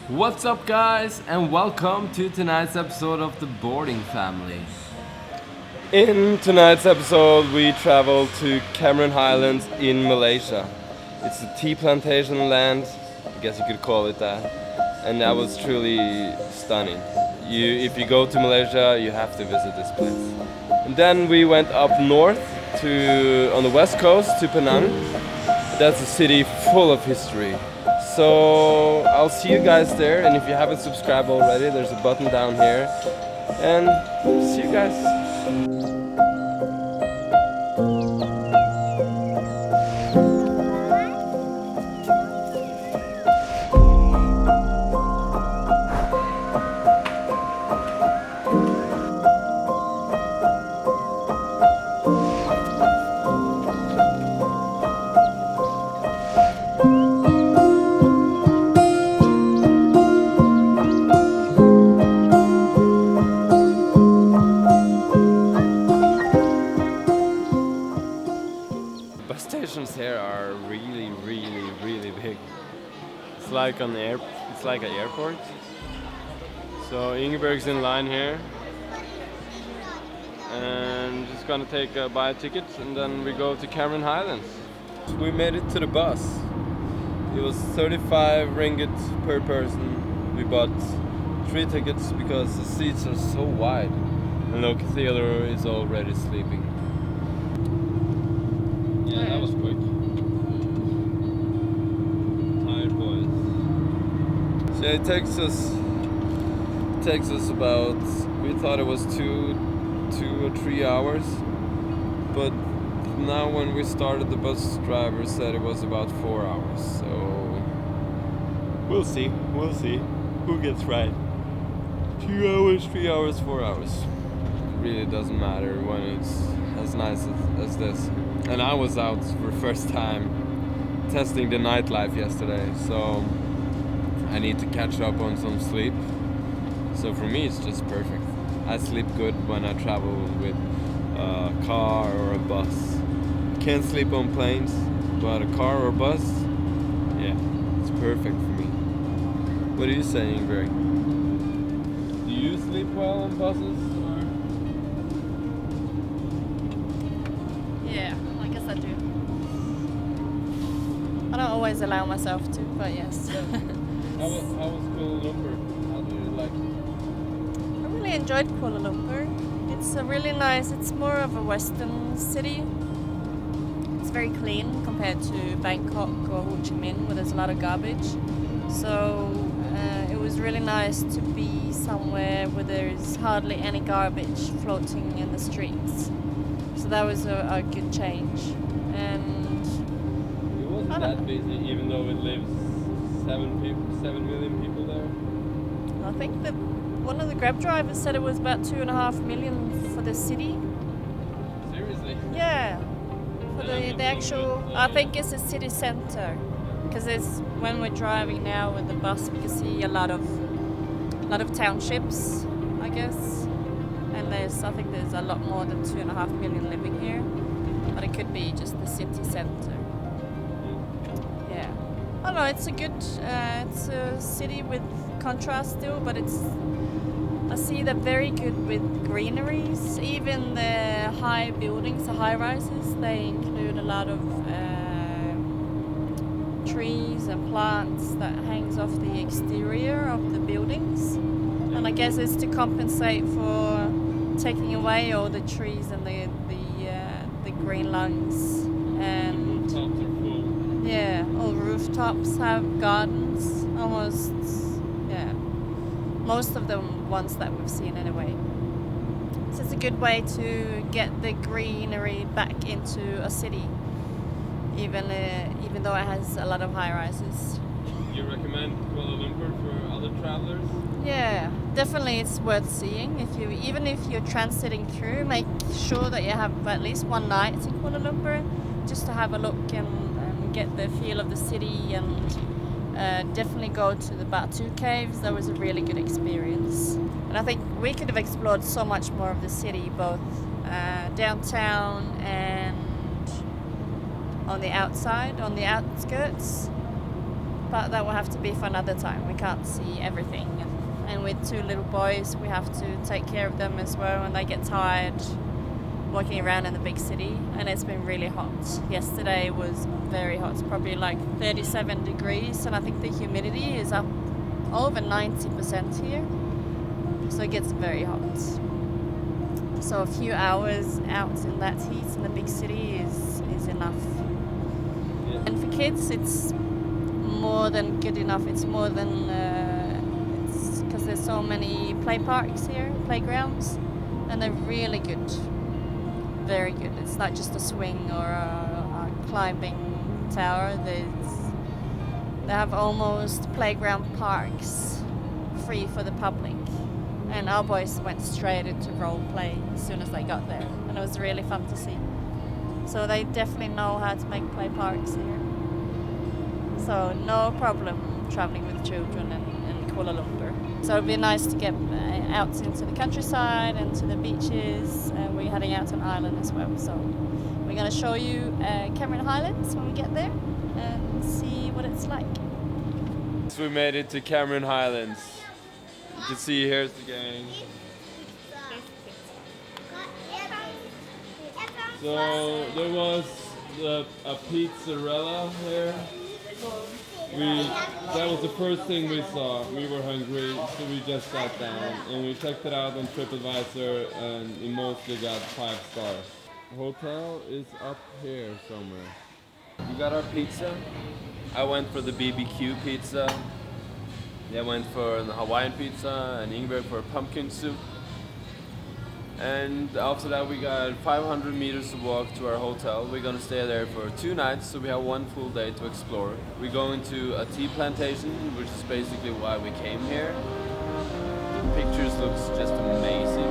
What's up, guys, and welcome to tonight's episode of the Boarding Family. In tonight's episode, we travel to Cameron Highlands in Malaysia. It's a tea plantation land, I guess you could call it that, and that was truly stunning. If you go to Malaysia, you have to visit this place. And then we went up north on the west coast to Penang. That's a city full of history. So I'll see you guys there, and if you haven't subscribed already, there's a button down here. And see you guys. Bus stations here are really big. It's like an airport. So Ingeborg's in line here, and just gonna buy a ticket, and then we go to Cameron Highlands. We made it to the bus. It was 35 ringgit per person. We bought 3 tickets because the seats are so wide, and look, Theodore is already sleeping. Yeah, that was quick. Tired boys. So it takes us about, we thought it was two or 3 hours, but now when we started, the bus driver said it was about 4 hours. So we'll see who gets right. 2 hours, 3 hours, 4 hours. It really doesn't matter when it's as nice as this. And I was out for the first time testing the nightlife yesterday, so I need to catch up on some sleep. So for me, it's just perfect. I sleep good when I travel with a car or a bus. Can't sleep on planes, but a car or a bus, yeah, it's perfect for me. What are you saying, Greg? Do you sleep well on buses? Yeah, I guess I do. I don't always allow myself to, but yes. How was Kuala Lumpur? How do you like it? I really enjoyed Kuala Lumpur. It's it's more of a Western city. It's very clean compared to Bangkok or Ho Chi Minh, where there's a lot of garbage. So it was really nice to be somewhere where there's hardly any garbage floating in the streets. So that was a good change. And It wasn't that busy, even though it lives 7 million people there. I think that one of the Grab drivers said it was about 2.5 million for the city. Seriously? Yeah, for the actual. I think it's the city center, because when we're driving now with the bus, we can see a lot of townships, I guess. And I think there's a lot more than 2.5 million living here, but it could be just the city center. Yeah, I don't know. It's it's a city with contrast still, but I see they're very good with greeneries. Even the high buildings, the high rises, they include a lot of trees and plants that hangs off the exterior of the buildings. And I guess it's to compensate for taking away all the trees and the green lungs. And The rooftops are full. yeah, all rooftops have gardens, almost, yeah. Most of them ones that we've seen anyway. So it's a good way to get the greenery back into a city, even though it has a lot of high rises. You recommend Kuala Lumpur for other travelers? Yeah, definitely it's worth seeing. Even if you're transiting through, make sure that you have at least one night in Kuala Lumpur, just to have a look and get the feel of the city, and definitely go to the Batu caves. That was a really good experience. And I think we could have explored so much more of the city, both downtown and on the outside, on the outskirts. but that will have to be for another time. We can't see everything. And with 2 little boys, we have to take care of them as well, and they get tired walking around in the big city. And it's been really hot. Yesterday was very hot. It's probably like 37 degrees, and I think the humidity is up over 90% here. So it gets very hot. So a few hours out in that heat in the big city is enough. Yeah. And for kids, it's more than good enough. It's more than, it's because there's so many play parks here, playgrounds, and they're really good. Very good. It's not just a swing or a climbing tower. They have almost playground parks free for the public. And our boys went straight into role play as soon as they got there, and it was really fun to see. So they definitely know how to make play parks here. So no problem traveling with children in Kuala Lumpur. So it'd be nice to get out into the countryside and to the beaches. We're heading out to an island as well. So we're going to show you Cameron Highlands when we get there and see what it's like. So we made it to Cameron Highlands. You can see here's the gang. So there was a pizzarella here. That was the first thing we saw. We were hungry, so we just sat down and we checked it out on TripAdvisor, and it mostly got 5 stars. The hotel is up here somewhere. We got our pizza. I went for the BBQ pizza. I went for the Hawaiian pizza, and Ingrid for pumpkin soup. And after that we got 500 meters to walk to our hotel. We're gonna stay there for 2 nights, so we have 1 full day to explore. We're going to a tea plantation, which is basically why we came here. The pictures looks just amazing.